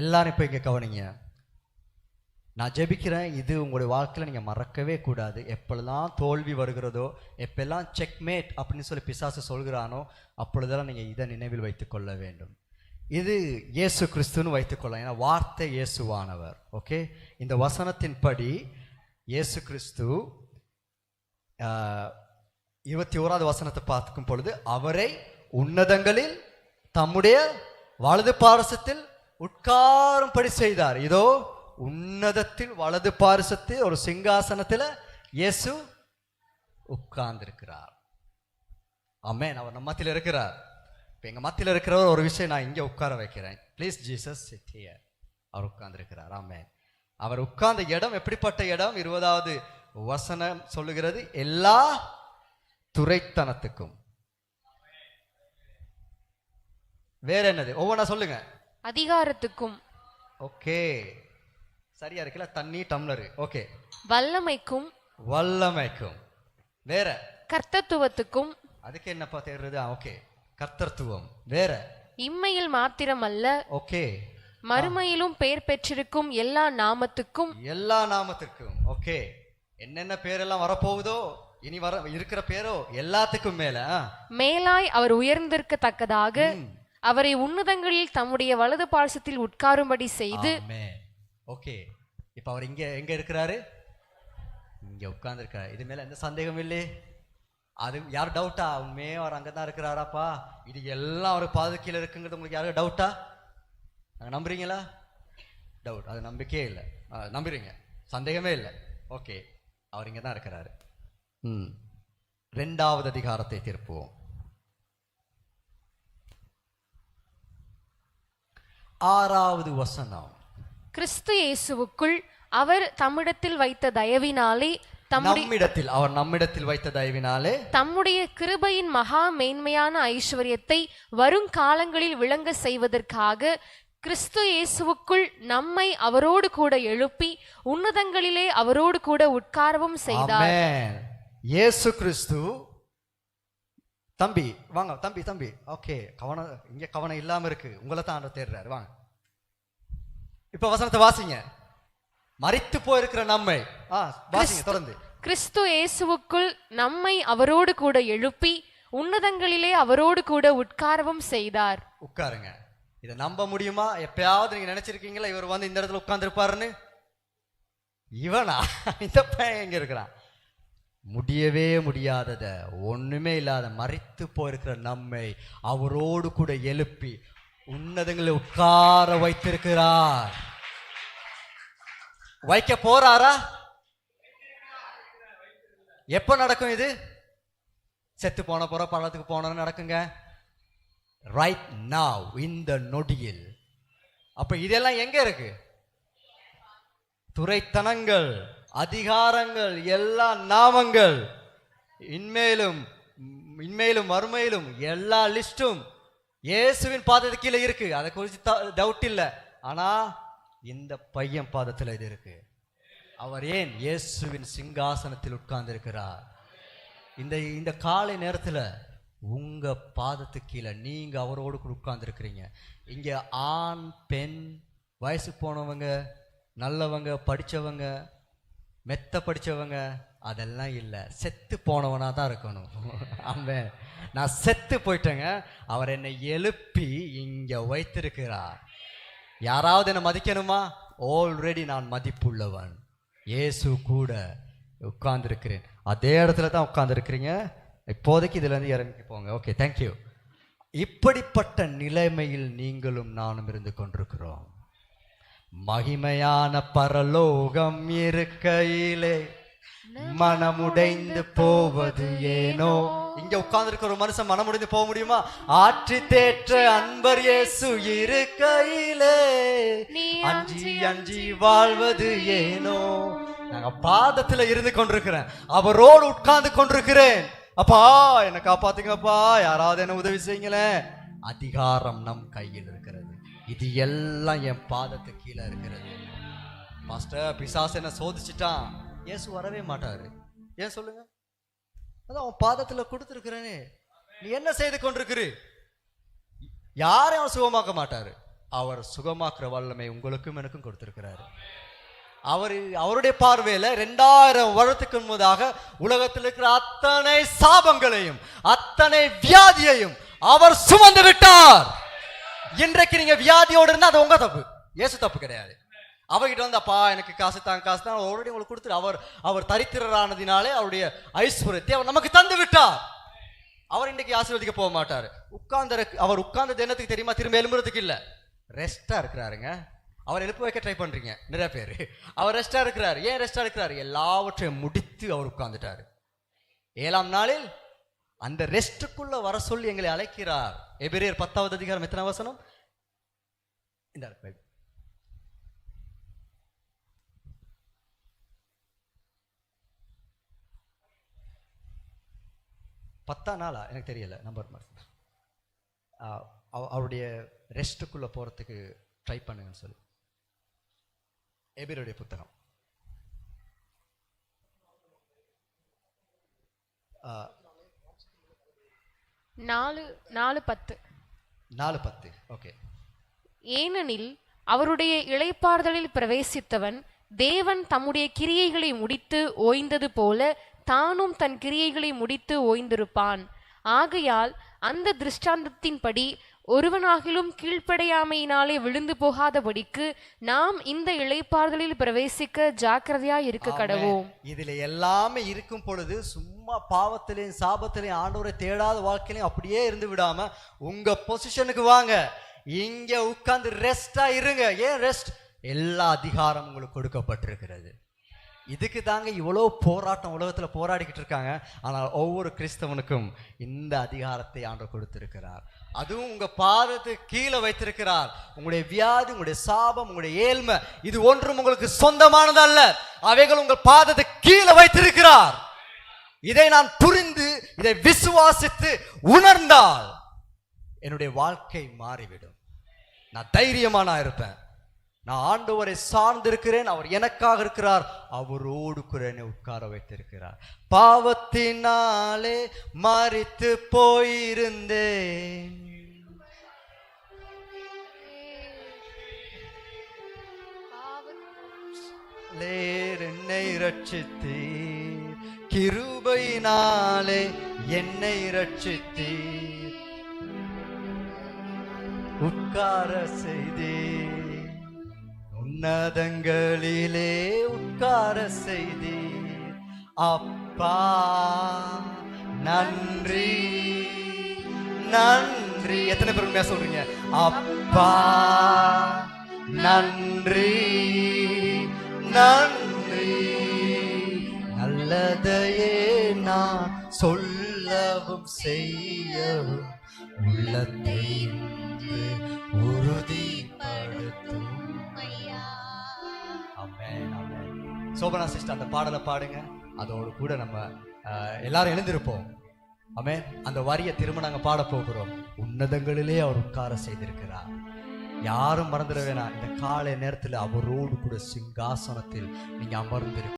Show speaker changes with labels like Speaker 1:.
Speaker 1: எல்லாரும் இப்போ இங்கே கவனிங்க. நான் ஜெபிக்கிறேன், இது உங்களுடைய வாழ்க்கையில் நீங்கள் மறக்கவே கூடாது. எப்பொழுதெல்லாம் தோல்வி வருகிறதோ, எப்பெல்லாம் செக்மேட் அப்படின்னு சொல்லி பிசாசு சொல்கிறானோ, அப்பொழுதெல்லாம் நீங்கள் இதை நினைவில் வைத்துக்கொள்ள வேண்டும். இது இயேசு கிறிஸ்துன்னு வைத்துக்கொள்ள, ஏன்னா வார்த்தை இயேசுவானவர். ஓகே, இந்த வசனத்தின்படி இயேசு கிறிஸ்து 21வது வசனத்தை பார்க்கும் பொழுது, அவரை உன்னதங்களில் தம்முடைய வலது பாரசத்தில் உட்காரும்படி செய்தார். இதோ உன்னதத்தில் வலது பாரசத்தில் ஒரு சிங்காசனத்தில் இயேசு உட்கார்ந்திருக்கிறார். ஆமென். அவர் நம்ம மத்தியில் இருக்கிறார். இப்போ எங்கள் மத்தியில் இருக்கிறவர் ஒரு விஷயம் நான் இங்கே உட்கார வைக்கிறேன். Please Jesus sit here. அவர் உட்கார்ந்திருக்கிறார். ஆமென். அவர் உட்கார்ந்த இடம் எப்படிப்பட்ட இடம்? 20வது வசனம் சொல்லுகிறது, எல்லா துரைத்தனத்துக்கும். வேற என்னது? ஒவ்வொன்றா சொல்லுங்க.
Speaker 2: அதிகாரத்துக்கும்.
Speaker 1: ஓகே, சரியா இருக்குல்ல? தண்ணி டம்ளர். ஓகே.
Speaker 2: வல்லமைக்கும்.
Speaker 1: வல்லமைக்கும். வேற?
Speaker 2: கர்த்தத்துவத்துக்கும்.
Speaker 1: அதுக்கு என்னப்பா தேடுறது? ஓகே, கர்த்தத்துவம். வேற?
Speaker 2: இம்மையில் மாத்திரமல்ல,
Speaker 1: ஓகே,
Speaker 2: மறுமையிலும் பெயர் பெற்றிருக்கும் எல்லா நாமத்துக்கும்.
Speaker 1: எல்லா நாமத்துக்கும். ஓகே, என்னென்ன பேரெல்லாம் வரப்போகுதோ, இனி வர இருக்கிற பேரோ எல்லாத்துக்கும் மேல
Speaker 2: மேலாய் அவர் உயர்ந்திருக்கத்தக்கதாக அவரை உன்னதங்களில் தம்முடைய வலது பாரசத்தில் உட்காரும்படி செய்து.
Speaker 1: ஓகே, இப்ப அவர் இங்க எங்க இருக்கிறாரு? இங்க உட்கார்ந்து இருக்காரு. இது மேல எந்த சந்தேகம் இல்லை. அது யார் டவுட்டா? உண்மையே அவர் அங்கதான் இருக்கிறாராப்பா, இது எல்லாம் அவர் பாது கீழே இருக்குங்கிறது உங்களுக்கு யாரும் டவுட்டா? நம்புறீங்களா? டவுட், அது நம்பிக்கையே இல்லை. நம்புறீங்க, சந்தேகமே இல்லை. ஓகே, அவர் இங்க தான் இருக்கிறாரு. 2வது அதிகாரத்தை திருப்புவோம். 6வது வசனம்.
Speaker 2: கிறிஸ்து இயேசுவுக்குள் அவர் தம்மிடத்தில் வைத்த தயவினாலே,
Speaker 1: நம்மிடத்தில் வைத்த தயவினாலே
Speaker 2: தம்முடைய கிருபையின் மகா மேன்மையான ஐஸ்வர்யத்தை வருங்காலங்களில் விளங்க செய்வதற்காக கிறிஸ்து இயேசுவுக்குள் நம்மை அவரோடு கூட எழுப்பி உன்னதங்களிலே அவரோடு கூட உட்காரவும் செய்தார்.
Speaker 1: இயேசு கிறிஸ்து. தம்பி வாங்க, தம்பி. ஓகே, கவனம் இங்க கவனம் இல்லாம இருக்கு. உங்களை தான் ஆண்டவர் தேடுறாரு. வாங்க, இப்ப வசனத்தை வாசிங்க. மரித்து போயிருக்கிற நம்மை வாசிங்க தொடர்ந்து.
Speaker 2: கிறிஸ்து இயேசுவுக்குள் நம்மை அவரோடு கூட எழுப்பி உன்னதங்களிலே அவரோடு கூட உட்காரவும் செய்தார்.
Speaker 1: உட்காருங்க. இதை நம்ப முடியுமா? எப்பயாவது நீங்க நினைச்சிருக்கீங்களா இவர் வந்து இந்த இடத்துல உட்கார்ந்து இருப்பாருன்னு? இவனா இந்த பையன் எங்க இருக்கிறான்? முடியவே முடியாதத, ஒண்ணுமே இல்லாத மரித்து போயிருக்கிற நம்மை அவரோடு கூட எழுப்பி உன்னதங்களை உட்கார வைத்திருக்கிறார். வைக்க போறாரா? எப்ப நடக்கும் இது? செத்து போன போற பள்ளத்துக்கு போன நடக்குங்க. ரைட் நவ், இந்த நொடியில். அப்ப இதெல்லாம் எங்க இருக்கு? துரைத்தனங்கள், அதிகாரங்கள், எல்லா நாமங்கள், இன்மேலும் மறுமையிலும் எல்லா லிஸ்டும் இயேசுவின் பாதத்துக்கு கீழே இருக்கு. அதை குறித்து டவுட் இல்லை. ஆனா இந்த பையன் பாதத்தில் இது இருக்கு. அவர் ஏன் இயேசுவின் சிங்காசனத்தில் உட்கார்ந்து இருக்கிறார். இந்த காலை நேரத்தில் உங்க பாதத்துக்கு கீழே நீங்க அவரோடு கூட உட்கார்ந்து இருக்கிறீங்க. இங்க ஆண் பெண், வயசு போனவங்க, நல்லவங்க, படிச்சவங்க, மெத்த படிச்சவங்க அதெல்லாம் இல்லை. செத்து போனவனா தான் இருக்கணும். ஆமென். நான் செத்து போயிட்டேங்க, அவர் என்னை எழுப்பி இங்க வைத்திருக்கிறார். யாராவது என்னை மதிக்கணுமா? ஆல்ரெடி நான் மதிப்புள்ளவன். இயேசு கூட உட்கார்ந்துருக்கிறேன். அதே இடத்துல தான் உட்கார்ந்துருக்கிறீங்க. இப்போதைக்கு இதுல இருந்து இறங்கி போங்க. Okay, thank you. இப்படிப்பட்ட நிலைமையில் நீங்களும் நானும் இருந்து கொண்டிருக்கிறோம். மகிமையான பரலோகம் இருக்கையிலே மனமுடைந்து போவது ஏனோ. இங்க உட்கார்ந்து இருக்கிற ஒரு மனுஷன் மனமுடைந்து போக முடியுமா? ஆற்றி தேற்ற அன்பர் இயேசு இருக்கையிலே அஞ்சி அஞ்சி வாழ்வது ஏனோ. நாங்க பாதத்துல இருந்து கொண்டிருக்கிறேன், அவரோடு உட்கார்ந்து கொண்டிருக்கிறேன். அப்பா என்னை காப்பாத்துங்கப்பா, யாராவது என்ன உதவி செய்யுங்களேன். அதிகாரம் நம் கையில் இருக்கிறது. இது எல்லாம் என் பாதத்துக்கு கீழே இருக்கிறது. மாஸ்டர், பிசாசு என்ன சோதிச்சுட்டான், இயேசு வரவே மாட்டாரு. ஏன் சொல்லுங்க? அதான் அவன் பாதத்துல கொடுத்துருக்கிறேனே. நீ என்ன செய்து கொண்டிருக்கிறீ? யாரையும் அவன் சுகமாக்க மாட்டாரு. அவர் சுகமாக்குற வல்லமை உங்களுக்கும் எனக்கும் கொடுத்திருக்கிறாரு. அவருடைய பார்வையில 2000 வருடத்துக்கு முன்னதாக உலகத்தில் இருக்கிற அத்தனை சாபங்களையும் அத்தனை வியாதியையும் அவர் சுமந்து விட்டார். இன்றைக்கு நீங்க வியாதியோடு இருந்தா அது உங்க தப்பு, இயேசு தப்பு கிடையாது. அவர்கிட்ட வந்து அப்பா எனக்கு காசு தான் ஆல்ரெடி உங்களுக்கு கொடுத்துரு. அவர் தரித்திரரானதினாலே அவருடைய ஐஸ்வர்யத்தை அவர் நமக்கு தந்து விட்டார். அவர் இன்னைக்கு ஆசீர்வதிக்க போக மாட்டார். அவர் உட்கார்ந்த தினத்துக்கு தெரியுமா, திரும்ப எழும்புறதுக்கு இல்ல, ரெஸ்டா இருக்கிறாருங்க. அவர் எழுப்ப வைக்க ட்ரை பண்றீங்க நிறைய பேர். அவர் ரெஸ்டா இருக்கிறார். ஏன் ரெஸ்டா இருக்கிறார்? எல்லாவற்றையும் முடித்து அவர் உட்கார்ந்துட்டாரு. 7ஆம் நாளில் அந்த ரெஸ்டுக்குள்ள வர சொல்லி எங்களை அழைக்கிறார். எபிரேயர் 10வது அதிகாரம் எத்தனை வசனம்? இந்த 10ஆம் நாளா எனக்கு தெரியல நம்பர் மாதிரி. அவருடைய ரெஸ்டுக்குள்ள போறதுக்கு ட்ரை பண்ணுங்கன்னு சொல்லி எபிரேயருடைய புத்தகம் 4:10. ஓகே.
Speaker 2: ஏனெனில் அவருடைய இளைப்பாறுதலில் பிரவேசித்தவன் தேவன் தம்முடைய கிரியைகளை முடித்து ஓய்ந்தது போல தானும் தன் கிரியைகளை முடித்து ஓய்ந்திருப்பான். ஆகையால் அந்த திருஷ்டாந்தத்தின்படி ஒருவனாகிலும் கீழ்ப்படையாமையினாலே விழுந்து போகாதபடிக்கு நாம் இந்த இளைப்பாறுதலில் பிரவேசிக்க ஜாக்கிரதையாய் இருக்க கடவோம்.
Speaker 1: இதுல எல்லாமே இருக்கும் பொழுது சும்மா பாவத்திலையும் சாபத்திலையும் ஆண்டவரை தேடாத வாழ்க்கையிலையும் அப்படியே இருந்து விடாம உங்க பொசிஷனுக்கு வாங்க. இங்க உட்கார்ந்து ரெஸ்டா இருங்க. ஏன் ரெஸ்ட்? எல்லா அதிகாரம் உங்களுக்கு கொடுக்கப்பட்டிருக்கிறது. இதுக்கு தாங்க இவ்வளோ போராட்டம் உலகத்தில் போராடிக்கிட்டு இருக்காங்க. ஆனால் ஒவ்வொரு கிறிஸ்தவனுக்கும் இந்த அதிகாரத்தை ஆண்டவர் கொடுத்திருக்கிறார். அதுவும் உங்க பாதத்துக்கு கீழே வைத்திருக்கிறார். உங்களுடைய வியாதி, உங்களுடைய சாபம், உங்களுடைய ஏழ்மை இது ஒன்றும் உங்களுக்கு சொந்தமானது அல்ல. அவைகள் உங்கள் பாதத்துக்கு கீழே வைத்திருக்கிறார். இதை நான் புரிந்து இதை விசுவாசித்து உணர்ந்தால் என்னுடைய வாழ்க்கை மாறிவிடும். நான் தைரியமா இருப்பேன். நான் ஆண்டவரை சார்ந்திருக்கிறேன். அவர் எனக்காக இருக்கிறார். அவரோடு கூட என்னை உட்கார வைத்திருக்கிறார். பாவத்தினாலே மரித்து போயிருந்தேன், என்னை ரட்சித்தீர், கிருபையினாலே என்னை ரட்சித்தீர், உட்கார செய்தீர், உன்னதங்களிலே உட்கார செய்தீர். அப்பா நன்றி நன்றி. எத்தனை பேர் உண்மையா சொல்றீங்க? அப்பா நன்றி நன்றி. நல்லதையே நான் சொல்லவும் செய்யவும் உள்ளத்தை உறுதிப்படுத்தும். சோபனா சிஸ்டர் அந்த பாடலை பாடுங்க. அதோடு கூட நம்ம எல்லாரும் எழுந்திருப்போம். ஆமென். அந்த வரியை திரும்ப நாங்க பாட போகிறோம். உன்னதங்களிலே அவர் உட்கார செய்திருக்கிறார். யாரும் மறந்துட வேணாம். இந்த காலை நேரத்தில் அவரோடு கூட சிங்காசனத்தில் நீங்க அமர்ந்திருக்க